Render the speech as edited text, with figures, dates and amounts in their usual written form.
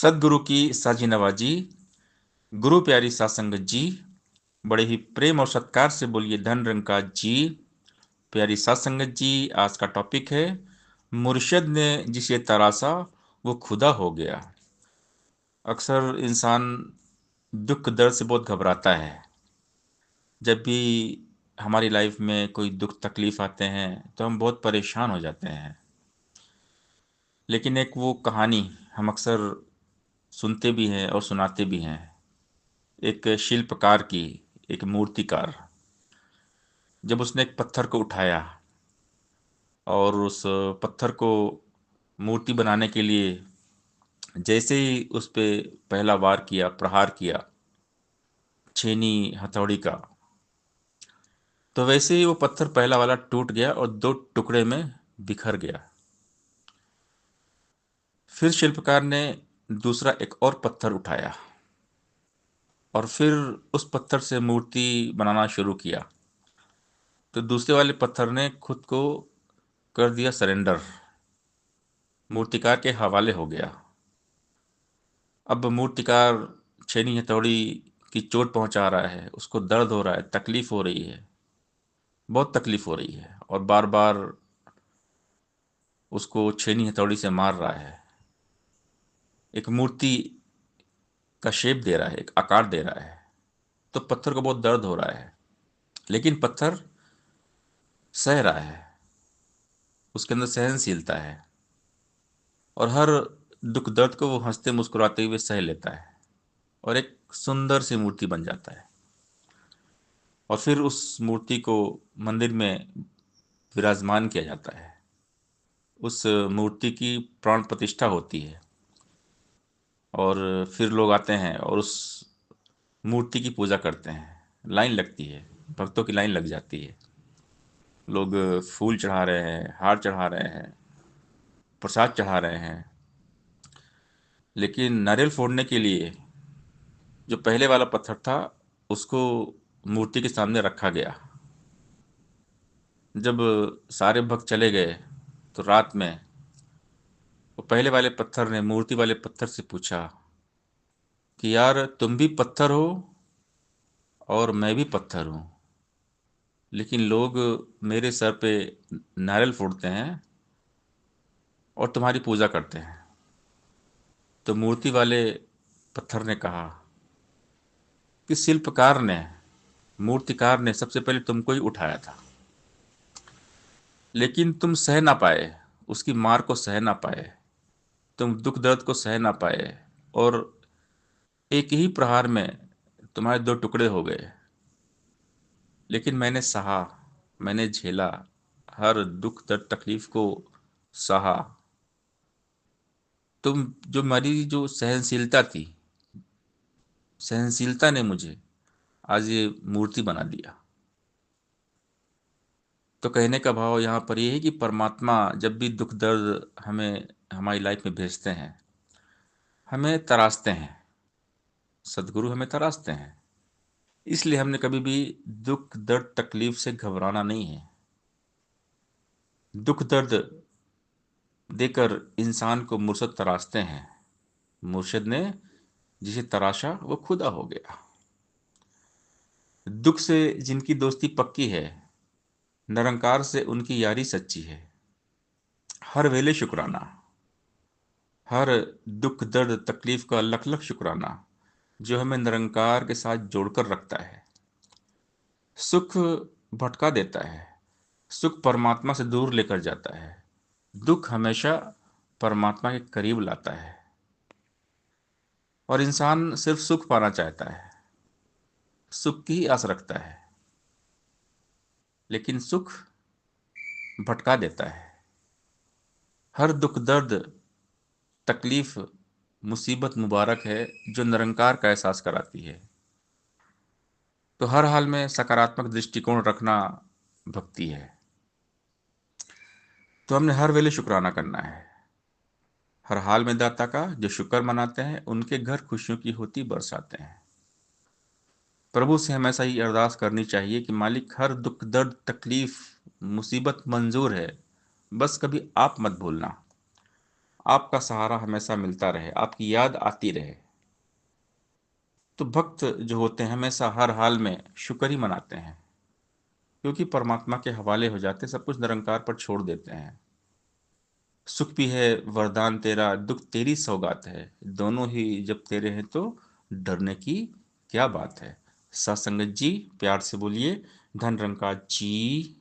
सदगुरु की साझी नवाजी। गुरु प्यारी साਧ संगत जी, बड़े ही प्रेम और सत्कार से बोलिए धन रंका जी। प्यारी साਧ संगत जी, आज का टॉपिक है मुर्शिद ने जिसे तरासा वो खुदा हो गया। अक्सर इंसान दुख दर्द से बहुत घबराता है। जब भी हमारी लाइफ में कोई दुख तकलीफ आते हैं तो हम बहुत परेशान हो जाते हैं। लेकिन एक वो कहानी हम अक्सर सुनते भी हैं और सुनाते भी हैं। एक शिल्पकार की, एक मूर्तिकार, जब उसने एक पत्थर को उठाया और उस पत्थर को मूर्ति बनाने के लिए जैसे ही उस पे पहला वार किया, प्रहार किया छेनी हथौड़ी का, तो वैसे ही वो पत्थर पहला वाला टूट गया और दो टुकड़े में बिखर गया। फिर शिल्पकार ने दूसरा एक और पत्थर उठाया और फिर उस पत्थर से मूर्ति बनाना शुरू किया। तो दूसरे वाले पत्थर ने खुद को कर दिया सरेंडर, मूर्तिकार के हवाले हो गया। अब मूर्तिकार छेनी हथौड़ी की चोट पहुंचा रहा है, उसको दर्द हो रहा है, तकलीफ हो रही है, बहुत तकलीफ हो रही है, और बार बार उसको छेनी हथौड़ी से मार रहा है। एक मूर्ति का शेप दे रहा है, एक आकार दे रहा है। तो पत्थर को बहुत दर्द हो रहा है, लेकिन पत्थर सह रहा है, उसके अंदर सहनशीलता है, और हर दुख दर्द को वो हंसते मुस्कुराते हुए सह लेता है और एक सुंदर सी मूर्ति बन जाता है। और फिर उस मूर्ति को मंदिर में विराजमान किया जाता है। उस मूर्ति की प्राण प्रतिष्ठा होती है और फिर लोग आते हैं और उस मूर्ति की पूजा करते हैं। लाइन लगती है, भक्तों की लाइन लग जाती है। लोग फूल चढ़ा रहे हैं, हार चढ़ा रहे हैं, प्रसाद चढ़ा रहे हैं। लेकिन नारियल फोड़ने के लिए जो पहले वाला पत्थर था, उसको मूर्ति के सामने रखा गया। जब सारे भक्त चले गए तो रात में वो पहले वाले पत्थर ने मूर्ति वाले पत्थर से पूछा कि यार, तुम भी पत्थर हो और मैं भी पत्थर हूँ, लेकिन लोग मेरे सर पे नारियल फोड़ते हैं और तुम्हारी पूजा करते हैं। तो मूर्ति वाले पत्थर ने कहा कि शिल्पकार ने, मूर्तिकार ने सबसे पहले तुमको ही उठाया था, लेकिन तुम सह ना पाए, उसकी मार को सह ना पाए, तुम दुख दर्द को सह ना पाए, और एक ही प्रहार में तुम्हारे दो टुकड़े हो गए। लेकिन मैंने सहा, मैंने झेला, हर दुख दर्द तकलीफ को सहा। तुम जो मेरी जो सहनशीलता थी, सहनशीलता ने मुझे आज ये मूर्ति बना दिया। तो कहने का भाव यहाँ पर ये है कि परमात्मा जब भी दुख दर्द हमें हमारी लाइफ में भेजते हैं, हमें तराशते हैं, सदगुरु हमें तराशते हैं। इसलिए हमने कभी भी दुख दर्द तकलीफ से घबराना नहीं है। दुख दर्द देकर इंसान को मुर्शद तराशते हैं। मुर्शिद ने जिसे तराशा वो खुदा हो गया। दुख से जिनकी दोस्ती पक्की है, निरंकार से उनकी यारी सच्ची है। हर वेले शुक्राना, हर दुख दर्द तकलीफ का लख लख शुक्राना, जो हमें निरंकार के साथ जोड़कर रखता है। सुख भटका देता है, सुख परमात्मा से दूर लेकर जाता है। दुख हमेशा परमात्मा के करीब लाता है। और इंसान सिर्फ सुख पाना चाहता है, सुख की ही आस रखता है, लेकिन सुख भटका देता है। हर दुख दर्द तकलीफ मुसीबत मुबारक है जो निरंकार का एहसास कराती है। तो हर हाल में सकारात्मक दृष्टिकोण रखना भक्ति है। तो हमने हर वेले शुक्राना करना है। हर हाल में दाता का जो शुक्र मनाते हैं, उनके घर खुशियों की होती बरसाते हैं। प्रभु से हमें ऐसा ही अरदास करनी चाहिए कि मालिक, हर दुख दर्द तकलीफ मुसीबत मंजूर है, बस कभी आप मत भूलना। आपका सहारा हमेशा मिलता रहे, आपकी याद आती रहे। तो भक्त जो होते हैं हमेशा हर हाल में शुक्र ही मनाते हैं, क्योंकि परमात्मा के हवाले हो जाते, सब कुछ निरंकार पर छोड़ देते हैं। सुख भी है वरदान तेरा, दुख तेरी सौगात है, दोनों ही जब तेरे हैं तो डरने की क्या बात है। सत्संगत जी, प्यार से बोलिए धन निरंकार जी